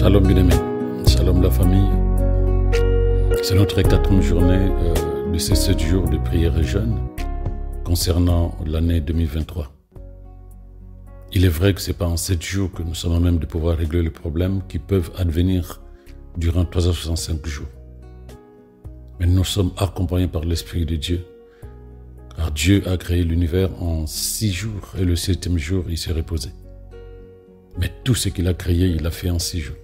Shalom bien-aimé, shalom la famille. C'est notre 4e journée de ces 7 jours de prière et jeûne concernant l'année 2023. Il est vrai que ce n'est pas en 7 jours que nous sommes à même de pouvoir régler les problèmes qui peuvent advenir durant 365 jours. Mais nous sommes accompagnés par l'Esprit de Dieu, car Dieu a créé l'univers en 6 jours et le 7e jour, il s'est reposé. Mais tout ce qu'il a créé, il l'a fait en 6 jours.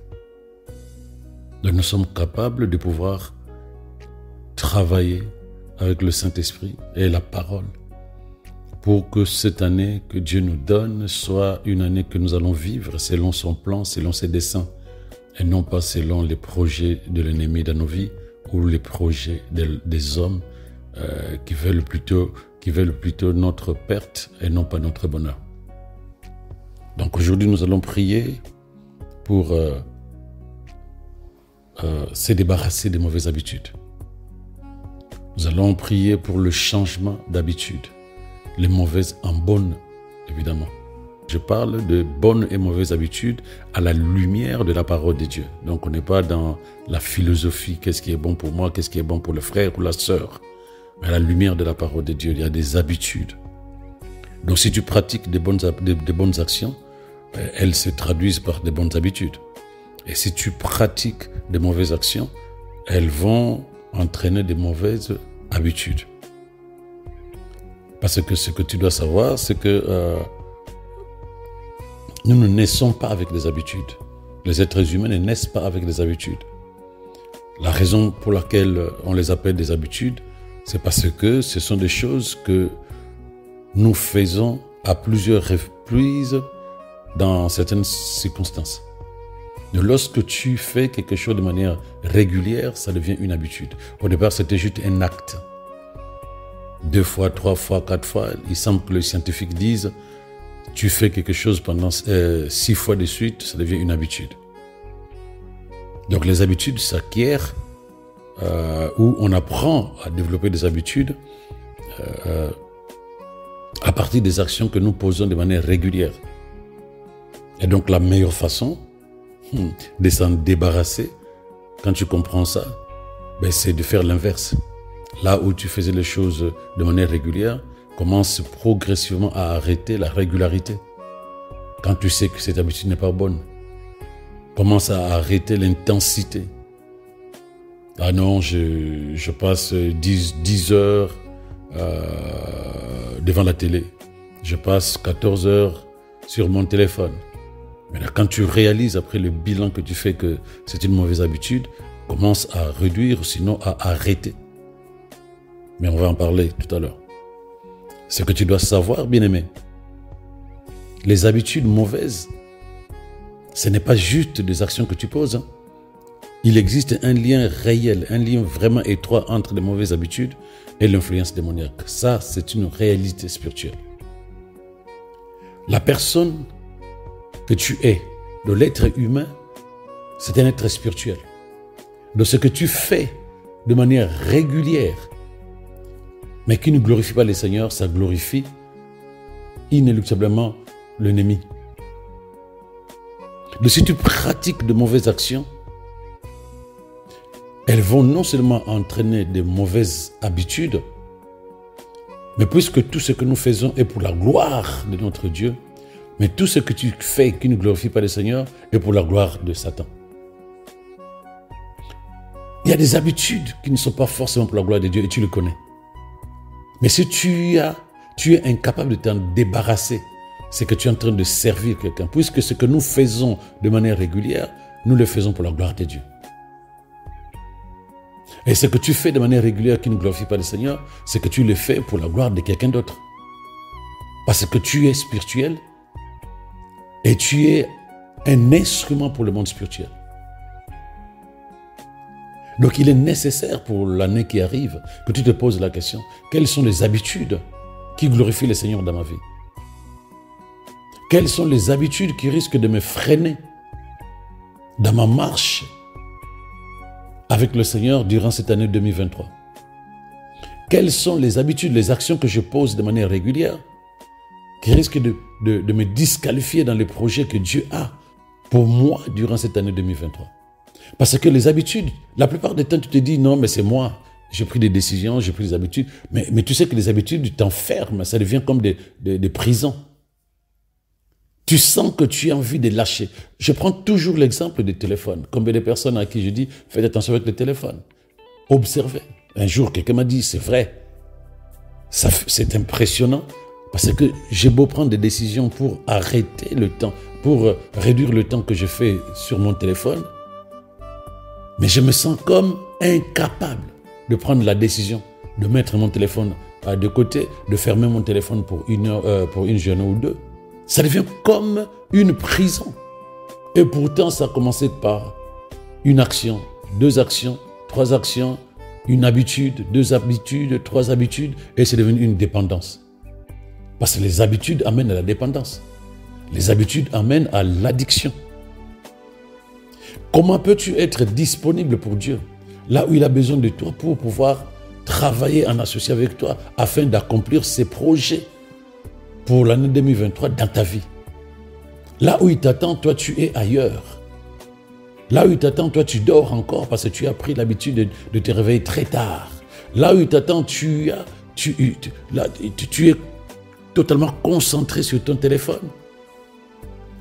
Donc nous sommes capables de pouvoir travailler avec le Saint-Esprit et la parole pour que cette année que Dieu nous donne soit une année que nous allons vivre selon son plan, selon ses desseins, et non pas selon les projets de l'ennemi dans nos vies ou les projets des hommes qui veulent plutôt notre perte et non pas notre bonheur. Donc aujourd'hui, nous allons prier pour se débarrasser des mauvaises habitudes. Nous allons prier pour le changement d'habitude, les mauvaises en bonnes, évidemment. Je parle de bonnes et mauvaises habitudes à la lumière de la parole de Dieu. Donc on n'est pas dans la philosophie, qu'est-ce qui est bon pour moi, qu'est-ce qui est bon pour le frère ou la sœur. Mais à la lumière de la parole de Dieu, il y a des habitudes. Donc si tu pratiques des bonnes actions, elles se traduisent par des bonnes habitudes. Et si tu pratiques des mauvaises actions, elles vont entraîner des mauvaises habitudes. Parce que ce que tu dois savoir, c'est que nous ne naissons pas avec des habitudes. Les êtres humains ne naissent pas avec des habitudes. La raison pour laquelle on les appelle des habitudes, c'est parce que ce sont des choses que nous faisons à plusieurs reprises dans certaines circonstances. Mais lorsque tu fais quelque chose de manière régulière, ça devient une habitude. Au départ, c'était juste un acte. 2 fois, 3 fois, 4 fois, il semble que les scientifiques disent tu fais quelque chose pendant 6 fois de suite, ça devient une habitude. Donc les habitudes s'acquièrent où on apprend à développer des habitudes à partir des actions que nous posons de manière régulière. Et donc la meilleure façon de s'en débarrasser, quand tu comprends ça, c'est de faire l'inverse. Là où tu faisais les choses de manière régulière, commence progressivement à arrêter la régularité. Quand tu sais que cette habitude n'est pas bonne, commence à arrêter l'intensité. Ah non, je passe 10 heures devant la télé. Je passe 14 heures sur mon téléphone. Mais là, quand tu réalises après le bilan que tu fais que c'est une mauvaise habitude, commence à réduire, sinon à arrêter. Mais on va en parler tout à l'heure. Ce que tu dois savoir, bien-aimé, les habitudes mauvaises, ce n'est pas juste des actions que tu poses. Il existe un lien réel, un lien vraiment étroit entre les mauvaises habitudes et l'influence démoniaque. Ça, c'est une réalité spirituelle. La personne que tu es, de l'être humain, c'est un être spirituel. De ce que tu fais de manière régulière, mais qui ne glorifie pas le Seigneur, ça glorifie inéluctablement l'ennemi. Donc si tu pratiques de mauvaises actions, elles vont non seulement entraîner de mauvaises habitudes, mais puisque tout ce que nous faisons est pour la gloire de notre Dieu, mais tout ce que tu fais qui ne glorifie pas le Seigneur est pour la gloire de Satan. Il y a des habitudes qui ne sont pas forcément pour la gloire de Dieu et tu le connais. Mais si tu es incapable de t'en débarrasser, c'est que tu es en train de servir quelqu'un. Puisque ce que nous faisons de manière régulière, nous le faisons pour la gloire de Dieu. Et ce que tu fais de manière régulière qui ne glorifie pas le Seigneur, c'est que tu le fais pour la gloire de quelqu'un d'autre. Parce que tu es spirituel et tu es un instrument pour le monde spirituel. Donc il est nécessaire pour l'année qui arrive que tu te poses la question, quelles sont les habitudes qui glorifient le Seigneur dans ma vie? Quelles sont les habitudes qui risquent de me freiner dans ma marche avec le Seigneur durant cette année 2023? Quelles sont les habitudes, les actions que je pose de manière régulière qui risquent de me disqualifier dans les projets que Dieu a pour moi durant cette année 2023. Parce que les habitudes, la plupart du temps, tu te dis, non, mais c'est moi. J'ai pris des décisions, j'ai pris des habitudes. Mais tu sais que les habitudes t'enferment, ça devient comme des prisons. Tu sens que tu as envie de lâcher. Je prends toujours l'exemple des téléphones. Combien de personnes à qui je dis, faites attention avec le téléphone. Observez. Un jour, quelqu'un m'a dit, c'est vrai. C'est impressionnant parce que j'ai beau prendre des décisions pour arrêter le temps, pour réduire le temps que je fais sur mon téléphone, mais je me sens comme incapable de prendre la décision de mettre mon téléphone de côté, de fermer mon téléphone pour une journée ou deux. Ça devient comme une prison. Et pourtant, ça a commencé par une action, 2 actions, 3 actions, une habitude, 2 habitudes, 3 habitudes, et c'est devenu une dépendance. Parce que les habitudes amènent à la dépendance. Les habitudes amènent à l'addiction. Comment peux-tu être disponible pour Dieu, là où il a besoin de toi pour pouvoir travailler en associé avec toi afin d'accomplir ses projets pour l'année 2023 dans ta vie? Là où il t'attend, toi tu es ailleurs. Là où il t'attend, toi tu dors encore parce que tu as pris l'habitude de te réveiller très tard. Là où il t'attend, tu es totalement concentré sur ton téléphone.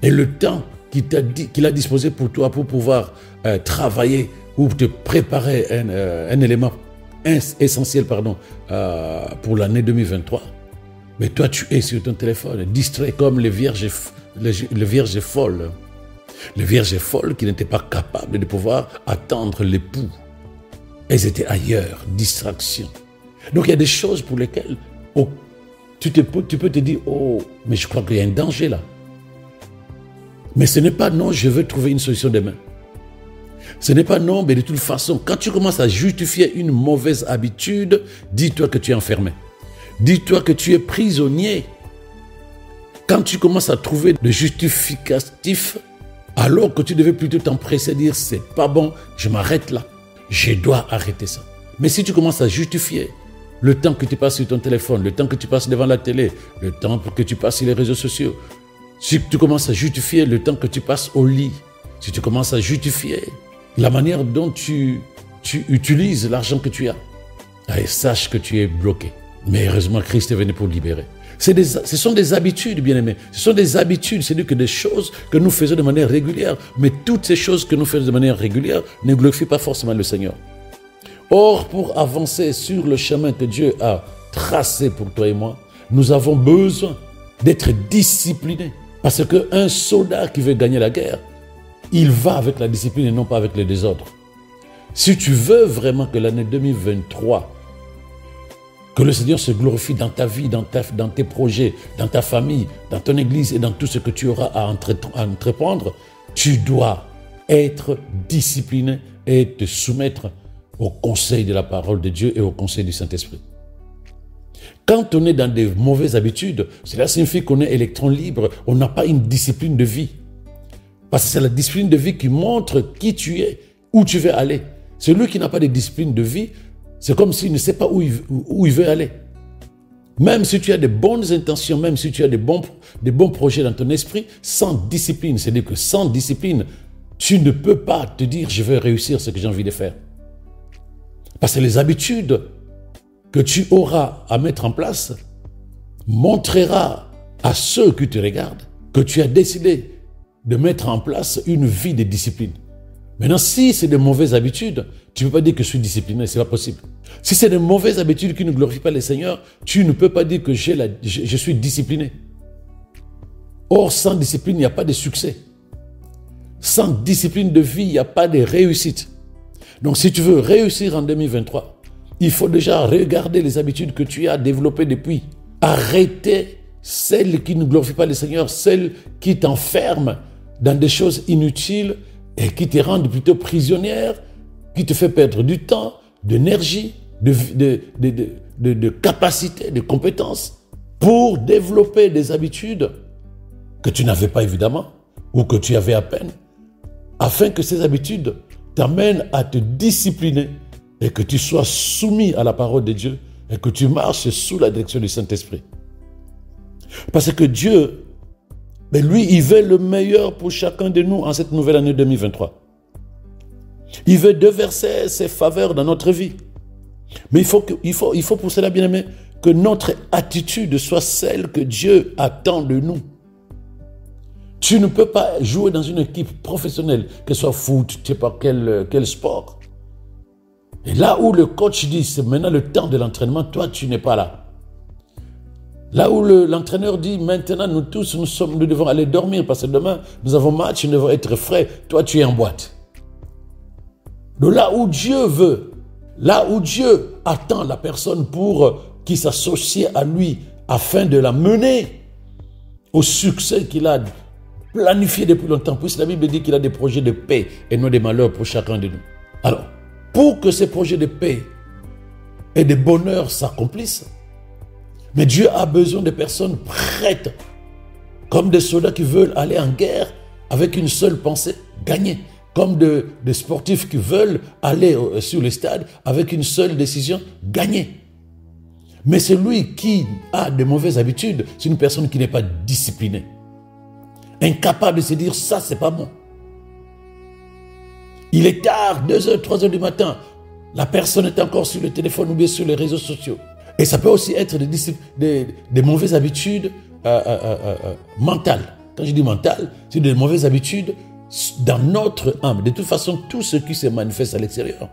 Et le temps qu'il a disposé pour toi pour pouvoir travailler ou te préparer un élément essentiel pour l'année 2023, mais toi tu es sur ton téléphone, distrait comme les vierges folles. Les vierges folles qui n'étaient pas capables de pouvoir attendre l'époux. Elles étaient ailleurs, distraction. Donc il y a des choses pour lesquelles tu peux te dire, oh, mais je crois qu'il y a un danger là. Mais ce n'est pas non, je veux trouver une solution demain. Ce n'est pas non, mais de toute façon, quand tu commences à justifier une mauvaise habitude, dis-toi que tu es enfermé. Dis-toi que tu es prisonnier. Quand tu commences à trouver des justificatifs, alors que tu devais plutôt t'empresser à dire, c'est pas bon, je m'arrête là. Je dois arrêter ça. Mais si tu commences à justifier le temps que tu passes sur ton téléphone, le temps que tu passes devant la télé, le temps que tu passes sur les réseaux sociaux, si tu commences à justifier le temps que tu passes au lit, si tu commences à justifier la manière dont tu utilises l'argent que tu as, allez, sache que tu es bloqué. Mais heureusement, Christ est venu pour libérer. Ce sont des habitudes, bien-aimés. Ce sont des habitudes, c'est-à-dire que des choses que nous faisons de manière régulière. Mais toutes ces choses que nous faisons de manière régulière ne glorifient pas forcément le Seigneur. Or, pour avancer sur le chemin que Dieu a tracé pour toi et moi, nous avons besoin d'être disciplinés. Parce qu'un soldat qui veut gagner la guerre, il va avec la discipline et non pas avec le désordre. Si tu veux vraiment que l'année 2023, que le Seigneur se glorifie dans ta vie, dans tes projets, dans ta famille, dans ton église et dans tout ce que tu auras à entreprendre, tu dois être discipliné et te soumettre au conseil de la parole de Dieu et au conseil du Saint-Esprit. Quand on est dans des mauvaises habitudes, cela signifie qu'on est électron libre, on n'a pas une discipline de vie. Parce que c'est la discipline de vie qui montre qui tu es, où tu veux aller. Celui qui n'a pas de discipline de vie, c'est comme s'il ne sait pas où il veut aller. Même si tu as de bonnes intentions, même si tu as des bons projets dans ton esprit, sans discipline, c'est-à-dire que sans discipline, tu ne peux pas te dire « je veux réussir ce que j'ai envie de faire ». Parce que les habitudes que tu auras à mettre en place montrera à ceux qui te regardent que tu as décidé de mettre en place une vie de discipline. Maintenant, si c'est de mauvaises habitudes, tu ne peux pas dire que je suis discipliné, ce n'est pas possible. Si c'est de mauvaises habitudes qui ne glorifient pas le Seigneur, tu ne peux pas dire que je suis discipliné. Or, sans discipline, il n'y a pas de succès. Sans discipline de vie, il n'y a pas de réussite. Donc, si tu veux réussir en 2023, il faut déjà regarder les habitudes que tu as développées depuis. Arrêter celles qui ne glorifient pas le Seigneur, celles qui t'enferment dans des choses inutiles et qui te rendent plutôt prisonnière, qui te fait perdre du temps, d'énergie, de capacité, de compétences pour développer des habitudes que tu n'avais pas évidemment ou que tu avais à peine, afin que ces habitudes t'amènent à te discipliner et que tu sois soumis à la parole de Dieu et que tu marches sous la direction du Saint-Esprit. Parce que Dieu Mais lui, il veut le meilleur pour chacun de nous en cette nouvelle année 2023. Il veut déverser ses faveurs dans notre vie. Mais il faut pour cela, bien aimé, que notre attitude soit celle que Dieu attend de nous. Tu ne peux pas jouer dans une équipe professionnelle, que ce soit foot, je ne sais pas quel sport. Et là où le coach dit, c'est maintenant le temps de l'entraînement, toi, tu n'es pas là. Là où l'entraîneur dit, maintenant, nous tous, nous devons aller dormir parce que demain, nous avons match, nous devons être frais. Toi, tu es en boîte. Donc là où Dieu veut, là où Dieu attend la personne pour qui s'associe à lui afin de la mener au succès qu'il a planifié depuis longtemps. Puisque la Bible dit qu'il a des projets de paix et non des malheurs pour chacun de nous. Alors, pour que ces projets de paix et de bonheur s'accomplissent, mais Dieu a besoin de personnes prêtes, comme des soldats qui veulent aller en guerre avec une seule pensée, gagner. Comme des sportifs qui veulent aller sur le stade avec une seule décision, gagner. Mais celui qui a de mauvaises habitudes, c'est une personne qui n'est pas disciplinée. Incapable de se dire, ça c'est pas bon. Il est tard, 2h, 3h du matin, la personne est encore sur le téléphone ou bien sur les réseaux sociaux. Et ça peut aussi être des mauvaises habitudes mentales. Quand je dis mentales, c'est des mauvaises habitudes dans notre âme. De toute façon, tout ce qui se manifeste à l'extérieur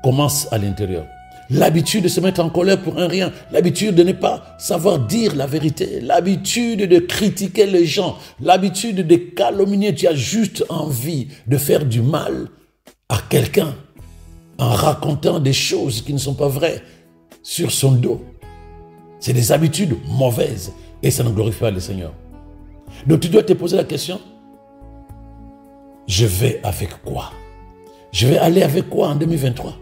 commence à l'intérieur. L'habitude de se mettre en colère pour un rien, l'habitude de ne pas savoir dire la vérité, l'habitude de critiquer les gens, l'habitude de calomnier. Tu as juste envie de faire du mal à quelqu'un en racontant des choses qui ne sont pas vraies sur son dos. C'est des habitudes mauvaises et ça ne glorifie pas le Seigneur. Donc tu dois te poser la question, je vais avec quoi? Je vais aller avec quoi en 2023?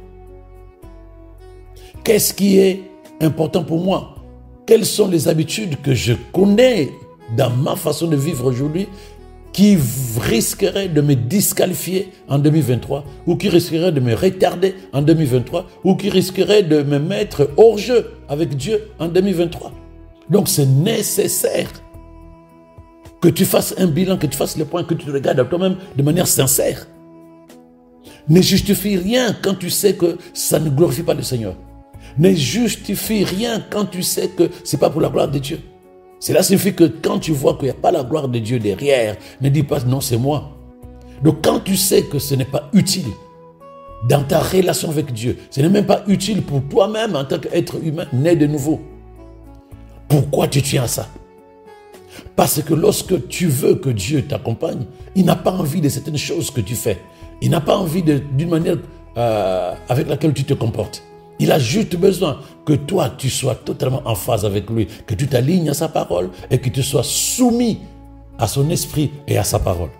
Qu'est-ce qui est important pour moi? Quelles sont les habitudes que je connais dans ma façon de vivre aujourd'hui qui risqueraient de me disqualifier en 2023 ou qui risqueraient de me retarder en 2023 ou qui risqueraient de me mettre hors jeu avec Dieu en 2023? Donc c'est nécessaire que tu fasses un bilan, que tu fasses le point, que tu te regardes à toi-même de manière sincère. Ne justifie rien quand tu sais que ça ne glorifie pas le Seigneur. Ne justifie rien quand tu sais que ce n'est pas pour la gloire de Dieu. Cela signifie que quand tu vois qu'il n'y a pas la gloire de Dieu derrière, ne dis pas non, c'est moi. Donc quand tu sais que ce n'est pas utile dans ta relation avec Dieu, ce n'est même pas utile pour toi-même en tant qu'être humain né de nouveau. Pourquoi tu tiens à ça? Parce que lorsque tu veux que Dieu t'accompagne, il n'a pas envie de certaines choses que tu fais. Il n'a pas envie d'une manière avec laquelle tu te comportes. Il a juste besoin que toi, tu sois totalement en phase avec lui, que tu t'alignes à sa parole et que tu sois soumis à son esprit et à sa parole.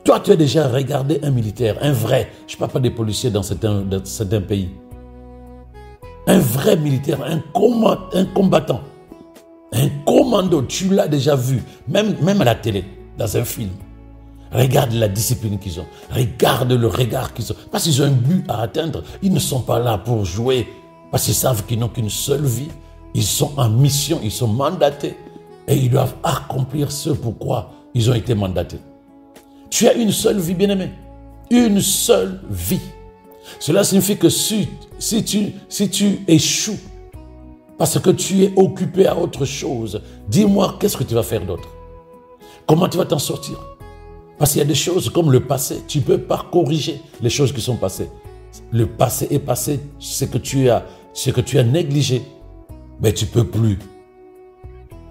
Toi, tu as déjà regardé un militaire, un vrai, je ne parle pas des policiers dans certains pays, un vrai militaire, un combattant, un commando, tu l'as déjà vu, même à la télé, dans un film. Regarde la discipline qu'ils ont. Regarde le regard qu'ils ont. Parce qu'ils ont un but à atteindre. Ils ne sont pas là pour jouer. Parce qu'ils savent qu'ils n'ont qu'une seule vie. Ils sont en mission. Ils sont mandatés. Et ils doivent accomplir ce pourquoi ils ont été mandatés. Tu as une seule vie, bien-aimé. Une seule vie. Cela signifie que si tu échoues, parce que tu es occupé à autre chose, dis-moi, qu'est-ce que tu vas faire d'autre? Comment tu vas t'en sortir? Parce qu'il y a des choses comme le passé, tu ne peux pas corriger les choses qui sont passées. Le passé est passé, ce que tu as négligé, mais tu ne peux plus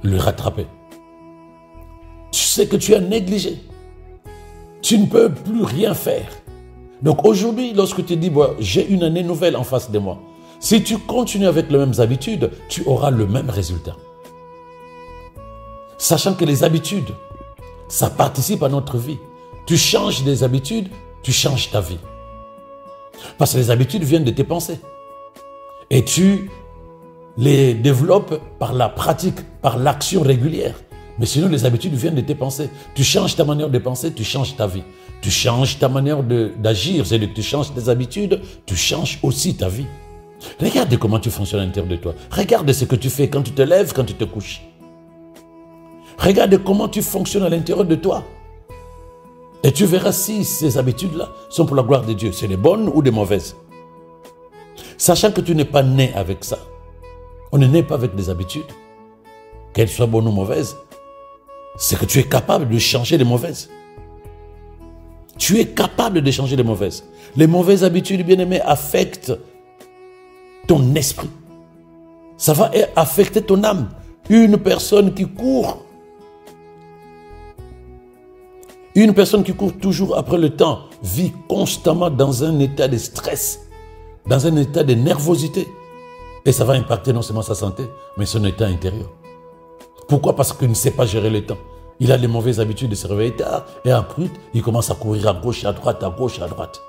le rattraper. Tu sais que tu as négligé, tu ne peux plus rien faire. Donc aujourd'hui, lorsque tu dis, j'ai une année nouvelle en face de moi, si tu continues avec les mêmes habitudes, tu auras le même résultat. Sachant que les habitudes, ça participe à notre vie. Tu changes des habitudes, tu changes ta vie. Parce que les habitudes viennent de tes pensées. Et tu les développes par la pratique, par l'action régulière. Mais sinon, les habitudes viennent de tes pensées. Tu changes ta manière de penser, tu changes ta vie. Tu changes ta manière d'agir, c'est-à-dire que tu changes tes habitudes, tu changes aussi ta vie. Regarde comment tu fonctionnes à l'intérieur de toi. Regarde ce que tu fais quand tu te lèves, quand tu te couches. Regarde comment tu fonctionnes à l'intérieur de toi. Et tu verras si ces habitudes-là sont pour la gloire de Dieu. C'est des bonnes ou des mauvaises. Sachant que tu n'es pas né avec ça. On ne naît pas avec des habitudes. Qu'elles soient bonnes ou mauvaises. C'est que tu es capable de changer les mauvaises. Tu es capable de changer les mauvaises. Les mauvaises habitudes, bien-aimés, affectent ton esprit. Ça va affecter ton âme. Une personne qui court toujours après le temps vit constamment dans un état de stress, dans un état de nervosité. Et ça va impacter non seulement sa santé, mais son état intérieur. Pourquoi? Parce qu'il ne sait pas gérer le temps. Il a les mauvaises habitudes de se réveiller tard et après, il commence à courir à gauche et à droite, à gauche et à droite.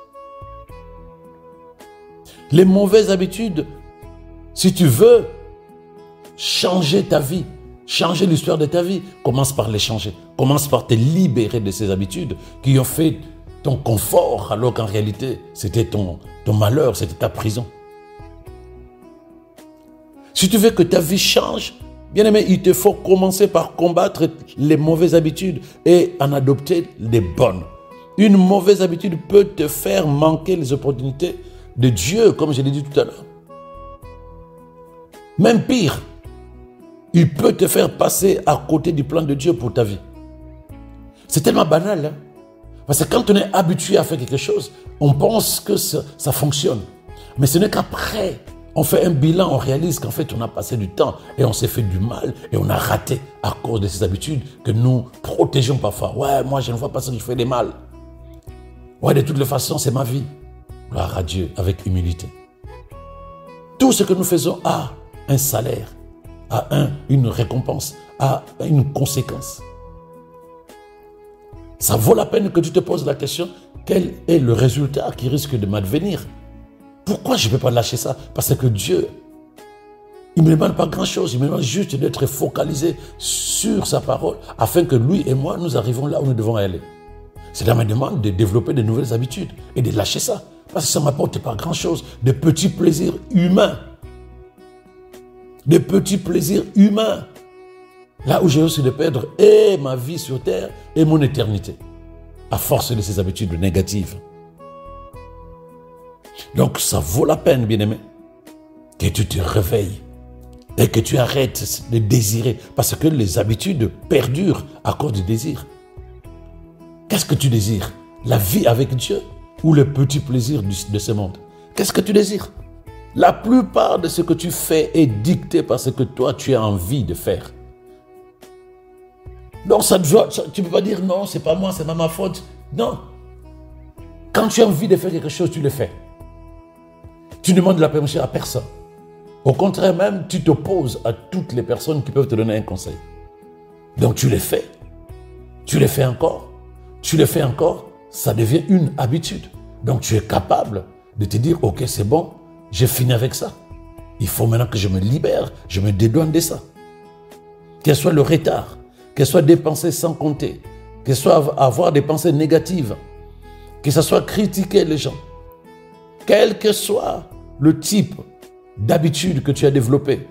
Les mauvaises habitudes, si tu veux changer ta vie, changer l'histoire de ta vie, commence par les changer. Commence par te libérer de ces habitudes qui ont fait ton confort, alors qu'en réalité, c'était ton malheur, c'était ta prison. Si tu veux que ta vie change, bien-aimé, il te faut commencer par combattre les mauvaises habitudes et en adopter les bonnes. Une mauvaise habitude peut te faire manquer les opportunités de Dieu, comme je l'ai dit tout à l'heure. Même pire, il peut te faire passer à côté du plan de Dieu pour ta vie. C'est tellement banal, hein? Parce que quand on est habitué à faire quelque chose, on pense que ça fonctionne. Mais ce n'est qu'après, on fait un bilan, on réalise qu'en fait, on a passé du temps et on s'est fait du mal et on a raté à cause de ces habitudes que nous protégeons parfois. Ouais, moi, je ne vois pas ça, je fais des mal. Ouais, de toutes les façons, c'est ma vie. Gloire à Dieu, avec humilité. Tout ce que nous faisons a un salaire, a une récompense, a une conséquence. Ça vaut la peine que tu te poses la question, quel est le résultat qui risque de m'advenir? Pourquoi je ne peux pas lâcher ça? Parce que Dieu, il ne me demande pas grand-chose, il me demande juste d'être focalisé sur sa parole, afin que lui et moi, nous arrivons là où nous devons aller. Cela me demande de développer de nouvelles habitudes et de lâcher ça, parce que ça ne m'apporte pas grand-chose, de petits plaisirs humains. Des petits plaisirs humains. Là où j'ai aussi de perdre et ma vie sur terre et mon éternité, à force de ces habitudes négatives. Donc ça vaut la peine, bien-aimé, que tu te réveilles et que tu arrêtes de désirer, parce que les habitudes perdurent à cause du désir. Qu'est-ce que tu désires? La vie avec Dieu ou le petit plaisir de ce monde? Qu'est-ce que tu désires? La plupart de ce que tu fais est dicté par ce que toi tu as envie de faire. Donc tu ne peux pas dire non, c'est pas moi, c'est pas ma faute. Non. Quand tu as envie de faire quelque chose, tu le fais. Tu ne demandes la permission à personne. Au contraire même, tu t'opposes à toutes les personnes qui peuvent te donner un conseil. Donc tu le fais. Tu le fais encore. Tu le fais encore. Ça devient une habitude. Donc tu es capable de te dire, ok, c'est bon, j'ai fini avec ça. Il faut maintenant que je me libère, je me dédouane de ça. Quel soit le retard, que ce soit dépenser sans compter, que ce soit avoir des pensées négatives, que ce soit critiquer les gens, quel que soit le type d'habitude que tu as développé,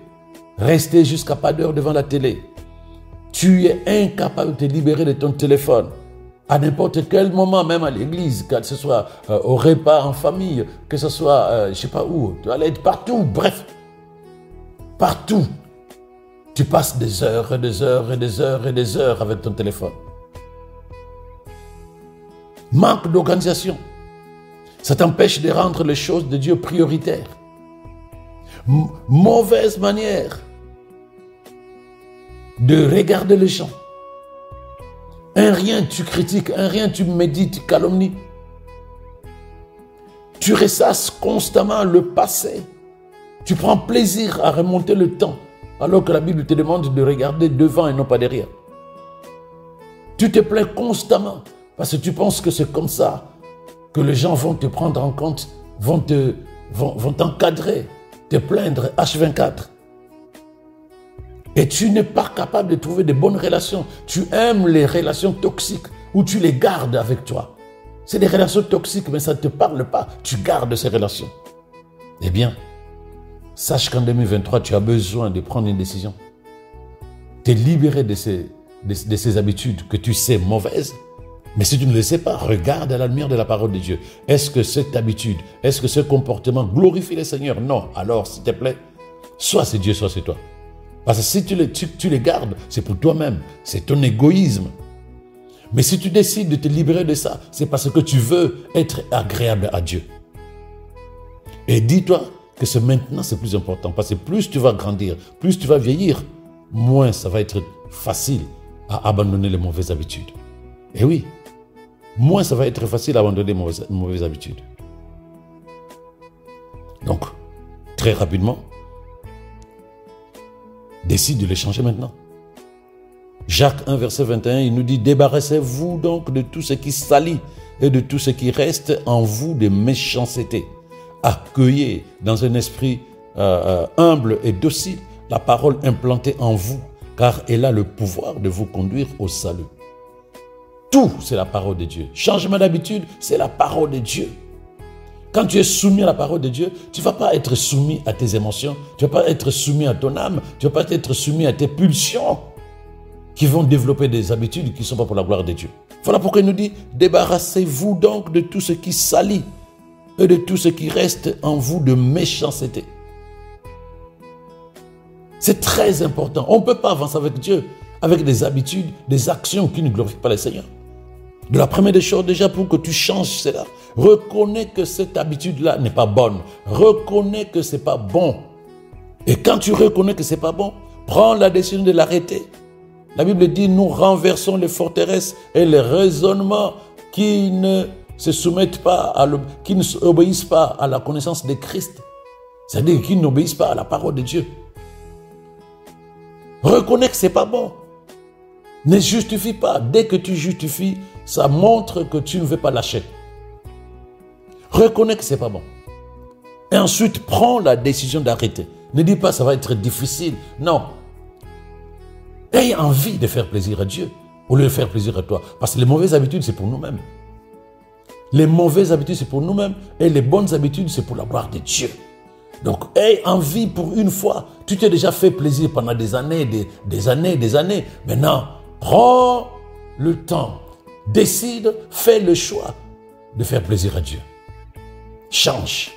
rester jusqu'à pas d'heure devant la télé, tu es incapable de te libérer de ton téléphone, à n'importe quel moment, même à l'église, que ce soit au repas en famille, que ce soit, je ne sais pas où, tu vas aller partout, bref, partout. Tu passes des heures et des heures et des heures et des heures avec ton téléphone. Manque d'organisation. Ça t'empêche de rendre les choses de Dieu prioritaires. Mauvaise manière de regarder les gens. Un rien, tu critiques. Un rien, tu médites, tu calomnies. Tu ressasses constamment le passé. Tu prends plaisir à remonter le temps. Alors que la Bible te demande de regarder devant et non pas derrière. Tu te plains constamment parce que tu penses que c'est comme ça que les gens vont te prendre en compte, vont t'encadrer, te plaindre H24. Et tu n'es pas capable de trouver de bonnes relations. Tu aimes les relations toxiques où tu les gardes avec toi. C'est des relations toxiques, mais ça ne te parle pas. Tu gardes ces relations. Eh bien, sache qu'en 2023, tu as besoin de prendre une décision. Te libérer de ces de ces habitudes que tu sais mauvaises, mais si tu ne le sais pas, regarde à la lumière de la parole de Dieu. Est-ce que cette habitude, est-ce que ce comportement glorifie le Seigneur? Non. Alors, s'il te plaît, soit c'est Dieu, soit c'est toi. Parce que si tu les gardes, c'est pour toi-même. C'est ton égoïsme. Mais si tu décides de te libérer de ça, c'est parce que tu veux être agréable à Dieu. Et dis-toi que c'est maintenant, c'est plus important. Parce que plus tu vas grandir, plus tu vas vieillir, moins ça va être facile à abandonner les mauvaises habitudes. Et oui, moins ça va être facile à abandonner les mauvaises habitudes. Donc, très rapidement, décide de les changer maintenant. Jacques 1, verset 21, il nous dit « Débarrassez-vous donc de tout ce qui salit et de tout ce qui reste en vous de méchanceté. Accueillez dans un esprit humble et docile la parole implantée en vous, car elle a le pouvoir de vous conduire au salut. » Tout, c'est la parole de Dieu. Changement d'habitude, c'est la parole de Dieu. Quand tu es soumis à la parole de Dieu, tu ne vas pas être soumis à tes émotions, tu ne vas pas être soumis à ton âme, tu ne vas pas être soumis à tes pulsions qui vont développer des habitudes qui ne sont pas pour la gloire de Dieu. Voilà pourquoi il nous dit, débarrassez-vous donc de tout ce qui salit et de tout ce qui reste en vous de méchanceté. C'est très important. On ne peut pas avancer avec Dieu avec des habitudes, des actions qui ne glorifient pas le Seigneur. De la première des choses, déjà, pour que tu changes cela, reconnais que cette habitude-là n'est pas bonne. Reconnais que ce n'est pas bon. Et quand tu reconnais que ce n'est pas bon, prends la décision de l'arrêter. La Bible dit, nous renversons les forteresses et les raisonnements qui ne se soumettent pas, qui ne obéissent pas à la connaissance de Christ. C'est-à-dire qui n'obéissent pas à la parole de Dieu. Reconnais que ce n'est pas bon. Ne justifie pas. Dès que tu justifies, ça montre que tu ne veux pas lâcher. Reconnais que ce n'est pas bon. Et ensuite, prends la décision d'arrêter. Ne dis pas ça va être difficile. Non. Aie envie de faire plaisir à Dieu au lieu de faire plaisir à toi. Parce que les mauvaises habitudes, c'est pour nous-mêmes. Les mauvaises habitudes, c'est pour nous-mêmes. Et les bonnes habitudes, c'est pour la gloire de Dieu. Donc, aie envie pour une fois. Tu t'es déjà fait plaisir pendant des années, des années. Maintenant, prends le temps. Décide, fais le choix de faire plaisir à Dieu. Change.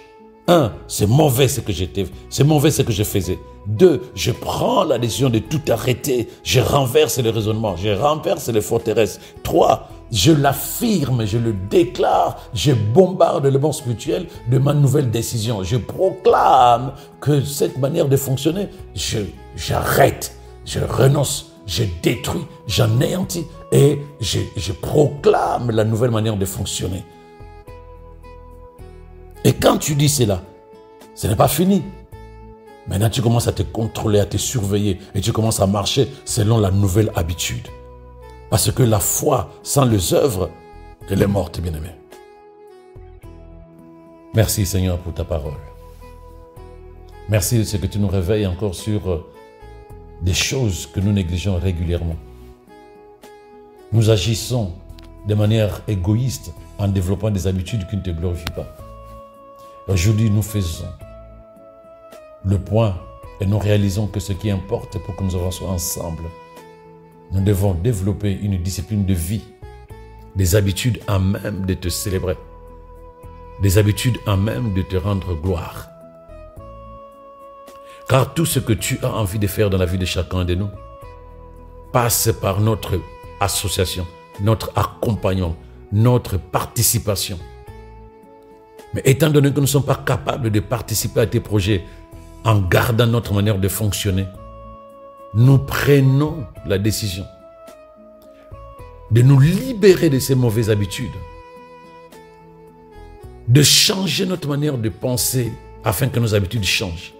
1, c'est mauvais ce que je faisais. 2, je prends la décision de tout arrêter. Je renverse les raisonnements, je renverse les forteresses. 3, je l'affirme, je le déclare, je bombarde le monde spirituel de ma nouvelle décision. Je proclame que cette manière de fonctionner, j'arrête, je renonce, je détruis, j'anéantis et je proclame la nouvelle manière de fonctionner. Et quand tu dis cela, ce n'est pas fini. Maintenant, tu commences à te contrôler, à te surveiller et tu commences à marcher selon la nouvelle habitude. Parce que la foi sans les œuvres, elle est morte, bien-aimé. Merci Seigneur pour ta parole. Merci de ce que tu nous réveilles encore sur des choses que nous négligeons régulièrement. Nous agissons de manière égoïste en développant des habitudes qui ne te glorifient pas. Aujourd'hui, nous faisons le point et nous réalisons que ce qui importe pour que nous avancions ensemble, nous devons développer une discipline de vie, des habitudes à même de te célébrer, des habitudes à même de te rendre gloire. Car tout ce que tu as envie de faire dans la vie de chacun de nous passe par notre association, notre accompagnement, notre participation. Mais étant donné que nous ne sommes pas capables de participer à tes projets en gardant notre manière de fonctionner, nous prenons la décision de nous libérer de ces mauvaises habitudes, de changer notre manière de penser afin que nos habitudes changent.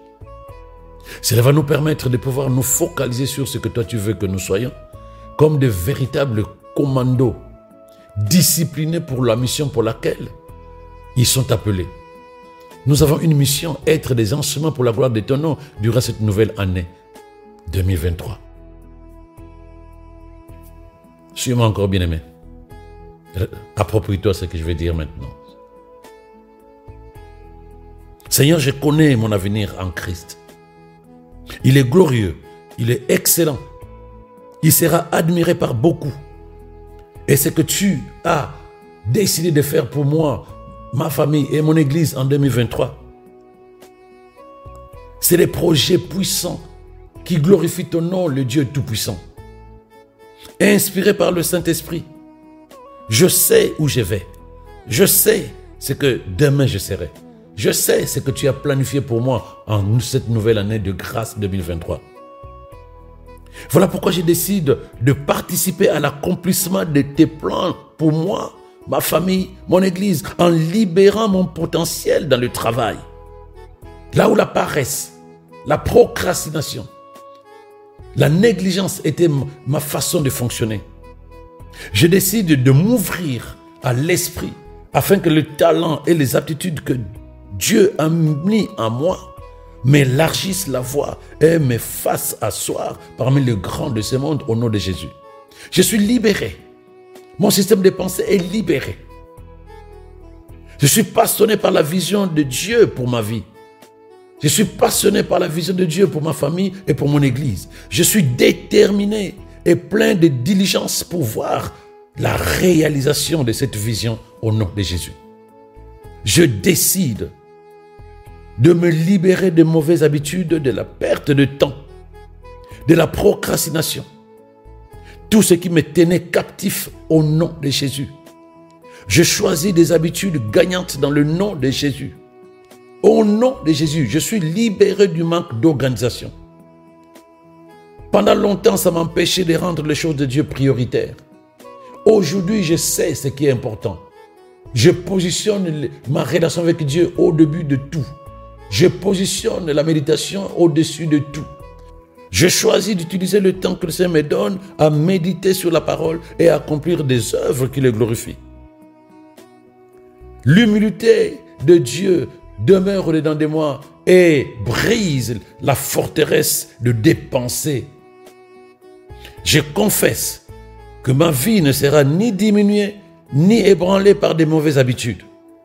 Cela va nous permettre de pouvoir nous focaliser sur ce que toi tu veux que nous soyons, comme de véritables commandos, disciplinés pour la mission pour laquelle ils sont appelés. Nous avons une mission, être des instruments pour la gloire de ton nom durant cette nouvelle année 2023. Suis-moi encore, bien-aimé. Approprie-toi ce que je vais dire maintenant. Seigneur, je connais mon avenir en Christ. Il est glorieux, il est excellent. il sera admiré par beaucoup. Et ce que tu as décidé de faire pour moi, ma famille et mon église en 2023, c'est des projets puissants qui glorifient ton nom, le Dieu Tout-Puissant. Inspiré par le Saint-Esprit, je sais où je vais. Je sais ce que demain je serai. Je sais ce que tu as planifié pour moi en cette nouvelle année de grâce 2023. Voilà pourquoi je décide de participer à l'accomplissement de tes plans pour moi, ma famille, mon église, en libérant mon potentiel dans le travail. Là où la paresse, la procrastination, la négligence était ma façon de fonctionner. Je décide de m'ouvrir à l'esprit afin que le talent et les aptitudes que Dieu a mis en moi m'élargissent la voie et me fassent asseoir parmi les grands de ce monde au nom de Jésus. Je suis libéré. Mon système de pensée est libéré. Je suis passionné par la vision de Dieu pour ma vie. Je suis passionné par la vision de Dieu pour ma famille et pour mon église. Je suis déterminé et plein de diligence pour voir la réalisation de cette vision au nom de Jésus. Je décide de me libérer des mauvaises habitudes, de la perte de temps, de la procrastination. Tout ce qui me tenait captif au nom de Jésus. Je choisis des habitudes gagnantes dans le nom de Jésus. Au nom de Jésus, je suis libéré du manque d'organisation. Pendant longtemps, ça m'empêchait de rendre les choses de Dieu prioritaires. Aujourd'hui, je sais ce qui est important. Je positionne ma relation avec Dieu au début de tout. Je positionne la méditation au-dessus de tout. Je choisis d'utiliser le temps que le Seigneur me donne à méditer sur la parole et à accomplir des œuvres qui le glorifient. L'humilité de Dieu demeure au-dedans de moi et brise la forteresse de dépenser. Je confesse que ma vie ne sera ni diminuée ni ébranlée par des mauvaises habitudes.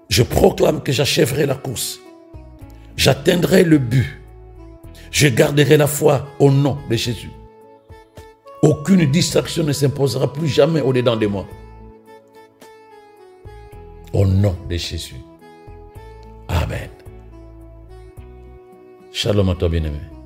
Je proclame que j'achèverai la course. J'atteindrai le but. Je garderai la foi au nom de Jésus. Aucune distraction ne s'imposera plus jamais au-dedans de moi. Au nom de Jésus. Amen. Shalom à toi, bien-aimé.